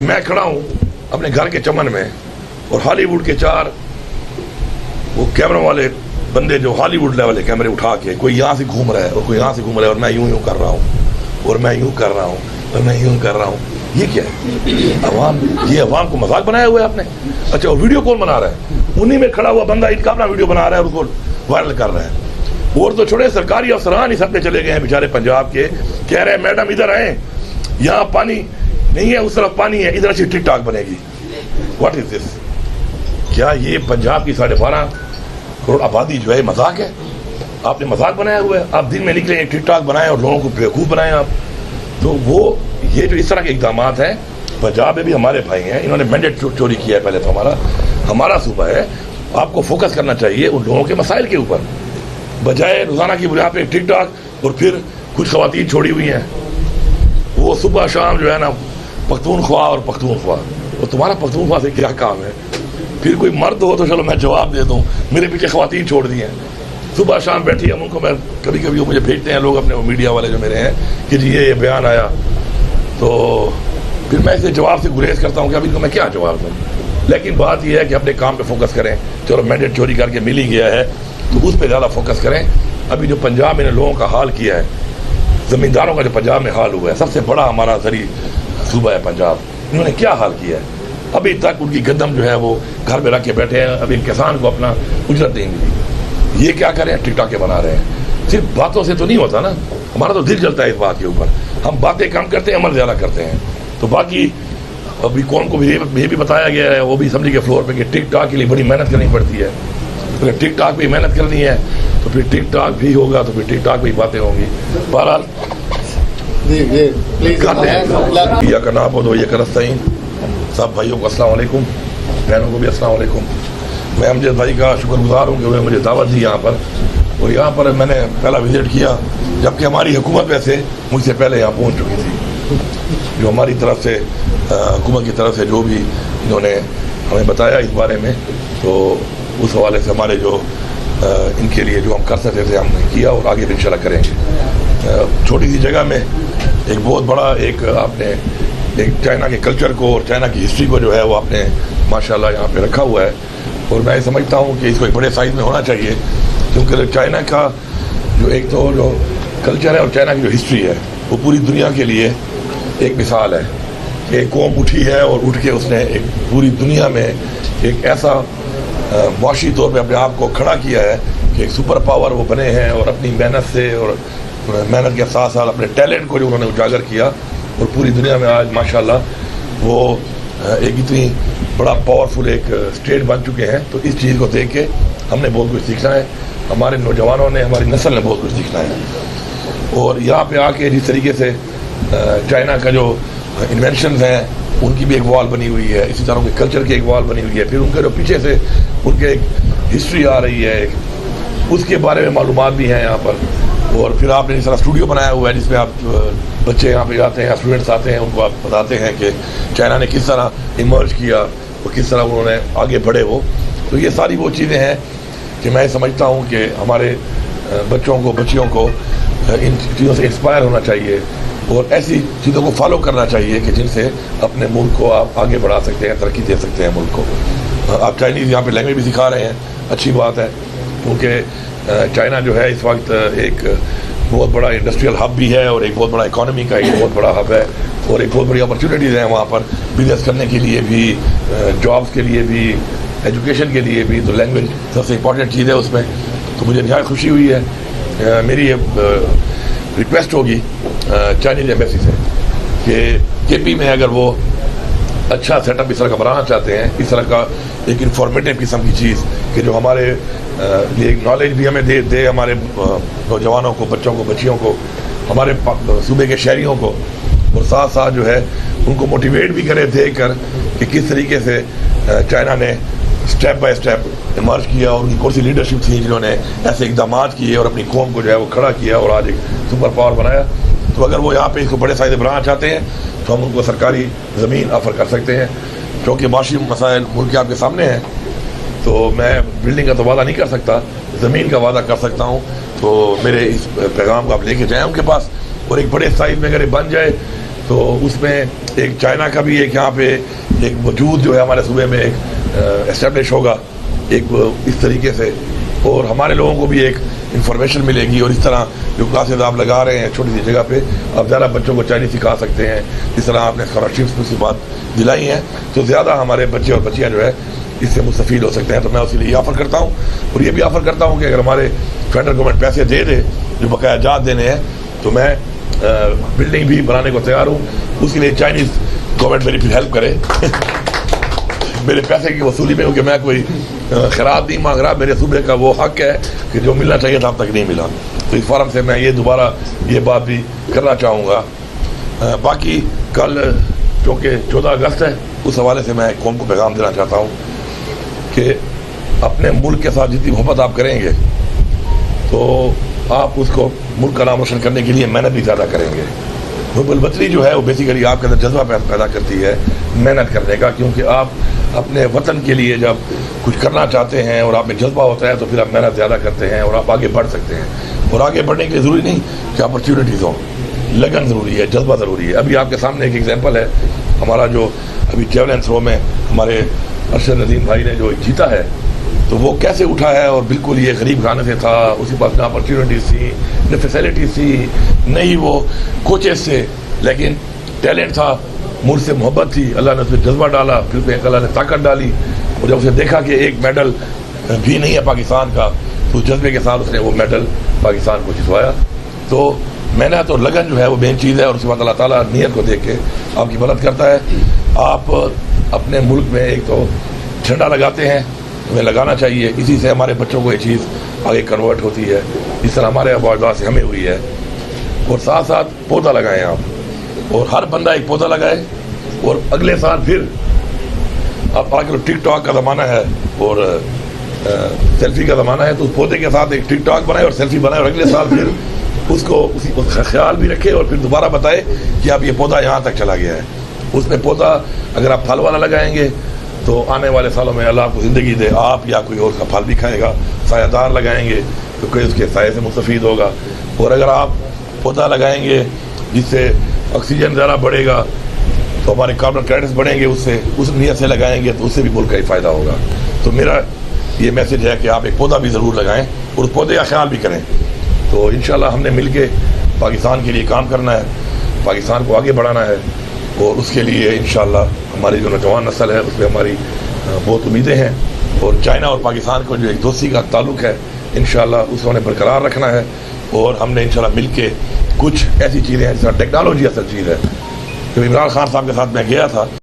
मैं खड़ा हूँ अपने घर के चमन में और हॉलीवुड के चार वो कैमरों वाले बंदे जो हॉलीवुड लेवल के कैमरे उठा के कोई यहाँ से घूम रहा है और कोई यहाँ से घूम रहा है और मैं यूं कर रहा हूँ और मैं यूं कर रहा हूँ और मैं यूं कर रहा हूँ। ये क्या है? अवाम, ये अवाम को मजाक बनाया हुआ है आपने। अच्छा, और वीडियो कौन बना रहा है? उन्हीं में खड़ा हुआ बंदा इनका अपना वीडियो बना रहा है और उसको वायरल कर रहा है। और तो छोड़े, सरकारी अफसरान ही सबके चले गए हैं बेचारे पंजाब के, कह रहे हैं मैडम इधर आए, यहाँ पानी नहीं है, उस तरफ पानी है, इधर अच्छी टिक टाक बनेगी। What is this? क्या ये पंजाब की 12.5 करोड़ आबादी जो है मजाक है? आपने मजाक बनाया हुआ है। आप दिन में निकले टिक टाक बनाए और लोगों को बेवकूफ़ बनाए आप। तो वो ये जो इस तरह के इकदाम हैं, पंजाब में भी हमारे भाई हैं, इन्होंने मैंडेट चोरी किया है। पहले तो हमारा सूबा है, आपको फोकस करना चाहिए उन लोगों के मसाइल के ऊपर, बजाय रोज़ाना की बुनियाद पे टिक टाक। और फिर कुछ खवातीन छोड़ी हुई हैं, वो सुबह शाम जो है ना पख्तूनख्वा और पख्तूनख्वा। और तुम्हारा पख्तूनख्वा से क्या काम है? फिर कोई मर्द हो तो चलो मैं जवाब दे दूँ, मेरे पीछे खवातीन छोड़ दी हैं, सुबह शाम बैठी हम उनको, मैं कभी कभी वो मुझे भेजते हैं लोग अपने वो मीडिया वाले जो मेरे हैं कि जी ये बयान आया, तो फिर मैं इसे जवाब से गुरेज करता हूँ कि अभी इनको मैं क्या जवाब दूँ। लेकिन बात यह है कि अपने काम पे फोकस करें। चलो मैंडेट चोरी करके मिल ही गया है तो उस पर ज़्यादा फोकस करें। अभी जो पंजाब में लोगों का हाल किया है, ज़मींदारों का जो पंजाब में हाल हुआ है, सबसे बड़ा हमारा ज़री सूबा है पंजाब, इन्होंने क्या हाल किया है? अभी तक उनकी गंदम जो है वो घर में रख के बैठे हैं, अभी किसान को अपना उजरत नहीं मिली। ये क्या करें? टिकटॉक के बना रहे हैं। सिर्फ बातों से तो नहीं होता ना, हमारा तो दिल जलता है इस बात के ऊपर। हम बातें कम करते हैं, अमल ज़्यादा करते हैं। तो बाकी अभी कौन को भी ये भी बताया गया है, वो भी समझी के फ्लोर पे कि टिकटॉक के लिए बड़ी मेहनत करनी पड़ती है। अगर टिकटॉक पे मेहनत करनी है तो फिर टिकटॉक भी होगा, तो फिर टिकटॉक पे बातें होंगी। बहरहाल या का नाम हो ये करस्ताइन सब भाइयों को अस्सलाम वालेकुम, बहनों को भी अस्सलाम वालेकुम। मैं अमजद भाई का शुक्रगुजार हूँ कि उन्होंने मुझे दावत दी यहाँ पर, और यहाँ पर मैंने पहला विज़िट किया जबकि हमारी हुकूमत वैसे मुझसे पहले यहाँ पहुँच चुकी थी। जो हमारी तरफ से हुकूमत की तरफ से जो भी इन्होंने हमें बताया इस बारे में, तो उस हवाले से हमारे जो इनके लिए जो हम कर सकते थे हमने किया और आगे भी इंशाल्लाह करेंगे। छोटी सी जगह में एक बहुत बड़ा आपने एक चाइना के कल्चर को और चाइना की हिस्ट्री को जो है वो आपने माशाल्लाह यहाँ पे रखा हुआ है। और मैं समझता हूँ कि इसको एक बड़े साइज़ में होना चाहिए, क्योंकि चाइना का जो एक तो जो कल्चर है और चाइना की जो हिस्ट्री है वो पूरी दुनिया के लिए एक मिसाल है कि एक कौम उठी है और उठ के उसने एक पूरी दुनिया में एक ऐसा मुआशी तौर पे अपने आप को खड़ा किया है कि एक सुपर पावर वो बने हैं। और अपनी मेहनत से और मेहनत के साथ साथ अपने टैलेंट को जो उन्होंने उजागर किया और पूरी दुनिया में आज माशाल्लाह वो एक इतनी बड़ा पावरफुल एक स्टेट बन चुके हैं। तो इस चीज़ को देख के हमने बहुत कुछ सीखना है, हमारे नौजवानों ने, हमारी नस्ल ने बहुत कुछ सीखना है। और यहाँ पे आके जिस तरीके से चाइना का जो इन्वेंशंस हैं उनकी भी एक वॉल बनी हुई है, इसी तरह उनके कल्चर की एक वॉल बनी हुई है, फिर उनके जो पीछे से उनके एक हिस्ट्री आ रही है, उसके बारे में मालूमात भी हैं यहाँ पर। और फिर आपने इस तरह स्टूडियो बनाया हुआ है जिसमें आप बच्चे यहाँ पे आते हैं, स्टूडेंट्स आते हैं, उनको आप बताते हैं कि चाइना ने किस तरह इमर्ज किया और किस तरह उन्होंने आगे बढ़े वो। तो ये सारी वो चीज़ें हैं कि मैं समझता हूँ कि हमारे बच्चों को, बच्चियों को इन चीज़ों से इंस्पायर होना चाहिए और ऐसी चीज़ों को फॉलो करना चाहिए कि जिनसे अपने मुल्क को आप आगे बढ़ा सकते हैं, तरक्की दे सकते हैं मुल्क को। आप चाइनीज़ यहाँ पे लैंग्वेज भी सिखा रहे हैं, अच्छी बात है, क्योंकि चाइना जो है इस वक्त एक बहुत बड़ा इंडस्ट्रियल हब भी है और एक बहुत बड़ा इकोनॉमी का एक बहुत बड़ा हब है और एक बहुत बड़ी अपॉर्चुनिटीज़ हैं वहाँ पर बिजनेस करने के लिए भी, जॉब्स के लिए भी, एजुकेशन के लिए भी। तो लैंग्वेज सबसे इम्पॉर्टेंट चीज़ है उसमें। तो मुझे नहायत खुशी हुई है। मेरी ये रिक्वेस्ट होगी चाइनीज़ एम्बेसी से कि केपी में अगर वो अच्छा सेटअप इस तरह का बनाना चाहते हैं, इस तरह का एक इंफॉर्मेटिव किस्म की चीज़ कि जो हमारे लिए नॉलेज भी हमें दे हमारे नौजवानों को, बच्चों को, बच्चियों को, हमारे सूबे के शहरियों को, और साथ साथ जो है उनको मोटिवेट भी करे देख कर कि किस तरीके से चाइना ने स्टेप बाय स्टेप इमर्ज किया और उनकी कौन सी लीडरशिप थी जिन्होंने ऐसे इकदाम किए और अपनी कौम को जो है वो खड़ा किया और आज एक सुपर पावर बनाया। तो अगर वो यहाँ पे इसको बड़े साइज़ बनाना चाहते हैं तो हम उनको सरकारी ज़मीन ऑफ़र कर सकते हैं, क्योंकि माशी मसाइल मुल्क के आपके सामने हैं। तो मैं बिल्डिंग का तो वादा नहीं कर सकता, ज़मीन का वादा कर सकता हूँ। तो मेरे इस पैगाम को आप लेके जाएँ उनके पास, और एक बड़े साइज़ में अगर ये बन जाए तो उसमें एक चाइना का भी एक यहाँ पे एक वजूद जो है हमारे सूबे में एक एस्टेब्लिश होगा एक इस तरीके से, और हमारे लोगों को भी एक इंफॉर्मेशन मिलेगी। और इस तरह जो क्लासेज आप लगा रहे हैं छोटी सी जगह पे, आप ज़्यादा बच्चों को चाइनीज़ सिखा सकते हैं। जिस तरह आपने स्कॉलरशिप्स की बात दिलाई हैं, तो ज़्यादा हमारे बच्चे और बच्चियाँ जो है इससे मुस्तफ़ीद हो सकते हैं। तो मैं उसी लिए ऑफ़र करता हूँ, और ये भी ऑफ़र करता हूँ कि अगर हमारे फेडरल गवर्नमेंट पैसे दे दे जो बकाया जात देने हैं, तो मैं बिल्डिंग भी बनाने को तैयार हूँ। उसके लिए चाइनीज़ गवर्नमेंट मेरी फिर हेल्प करे मेरे पैसे की वसूली में, क्योंकि मैं कोई खैरात नहीं मांग रहा। मेरे सूबे का वो हक है कि जो मिलना चाहिए था अब तक नहीं मिला। तो इस फॉरम से मैं ये दोबारा ये बात भी करना चाहूँगा। बाकी कल चूँकि 14 अगस्त है, उस हवाले से मैं कौम को पैगाम देना चाहता हूँ कि अपने मुल्क के साथ जितनी मोहब्बत आप करेंगे तो आप उसको मुल्क का नाम रोशन करने के लिए मेहनत भी ज़्यादा करेंगे। हुब्बुल-वतनी जो है वो बेसिकली आपके अंदर जज्बा पैदा करती है मेहनत करने का, क्योंकि आप अपने वतन के लिए जब कुछ करना चाहते हैं और आप में जज्बा होता है तो फिर आप मेहनत ज़्यादा करते हैं और आप आगे बढ़ सकते हैं। और आगे बढ़ने के लिए ज़रूरी नहीं कि अपॉर्चुनिटीज़ हों, लगन ज़रूरी है, जज्बा ज़रूरी है। अभी आपके सामने एक एग्जाम्पल है, हमारा जो अभी जेवलिन थ्रो में हमारे अरशद नदीम भाई ने जो जीता है, तो वो कैसे उठा है। और बिल्कुल ये गरीब खाने से था, उसके पास न अपॉर्चुनिटीज़ थी, न फैसिलिटीज़ थी, नहीं वो कोचेस थे, लेकिन टैलेंट था, मुल्क से मोहब्बत थी, अल्लाह ने उसमें जज्बा डाला, फिर उसमें अल्लाह ने ताकत डाली। और जब उसे देखा कि एक मेडल भी नहीं है पाकिस्तान का, तो जज्बे के साथ उसने वो मेडल पाकिस्तान को जितवाया। तो मेहनत और लगन जो है वो मेन चीज़ है, और उसके बाद अल्लाह ताला नीयत को देख के आपकी मदद करता है। आप अपने मुल्क में एक तो झंडा लगाते हैं, हमें लगाना चाहिए, इसी से हमारे बच्चों को ये चीज़ आगे कन्वर्ट होती है, जिस तरह हमारे अबाजदाद से हमें हुई है। और साथ साथ पौधा लगाएं आप, और हर बंदा एक पौधा लगाए, और अगले साल फिर आप आगे टिकटॉक का ज़माना है और सेल्फी का ज़माना है, तो उस पौधे के साथ एक टिकटॉक बनाए और सेल्फी बनाए, और अगले साल फिर उसको उसी ख्याल भी रखे और फिर दोबारा बताए कि आप ये पौधा यहाँ तक चला गया है। उसमें पौधा अगर आप फल वाला लगाएंगे तो आने वाले सालों में अल्लाह आपको ज़िंदगी दे, आप या कोई और का फल भी खाएगा। सायादार लगाएंगे तो कोई उसके साये से मुस्तफ़ीद होगा। और अगर आप पौधा लगाएंगे जिससे ऑक्सीजन ज़रा बढ़ेगा तो हमारे कार्बन क्रेडिट्स बढ़ेंगे, उससे उस नीयत से लगाएंगे तो उससे भी मुल्क का ही फ़ायदा होगा। तो मेरा ये मैसेज है कि आप एक पौधा भी ज़रूर लगाएं और उस पौधे का ख्याल भी करें। तो इंशाल्लाह हमने मिल के पाकिस्तान के लिए काम करना है, पाकिस्तान को आगे बढ़ाना है, और उसके लिए इंशाल्लाह हमारी जो नौजवान नस्ल है उसमें हमारी बहुत उम्मीदें हैं। और चाइना और पाकिस्तान को जो एक दोस्ती का ताल्लुक़ है, इंशाल्लाह उसको हमें बरकरार रखना है। और हमने इंशाल्लाह मिल के कुछ ऐसी चीज़ें हैं, जिस तरह टेक्नोलॉजी असल चीज़ है। तो इमरान खान साहब के साथ मैं गया था।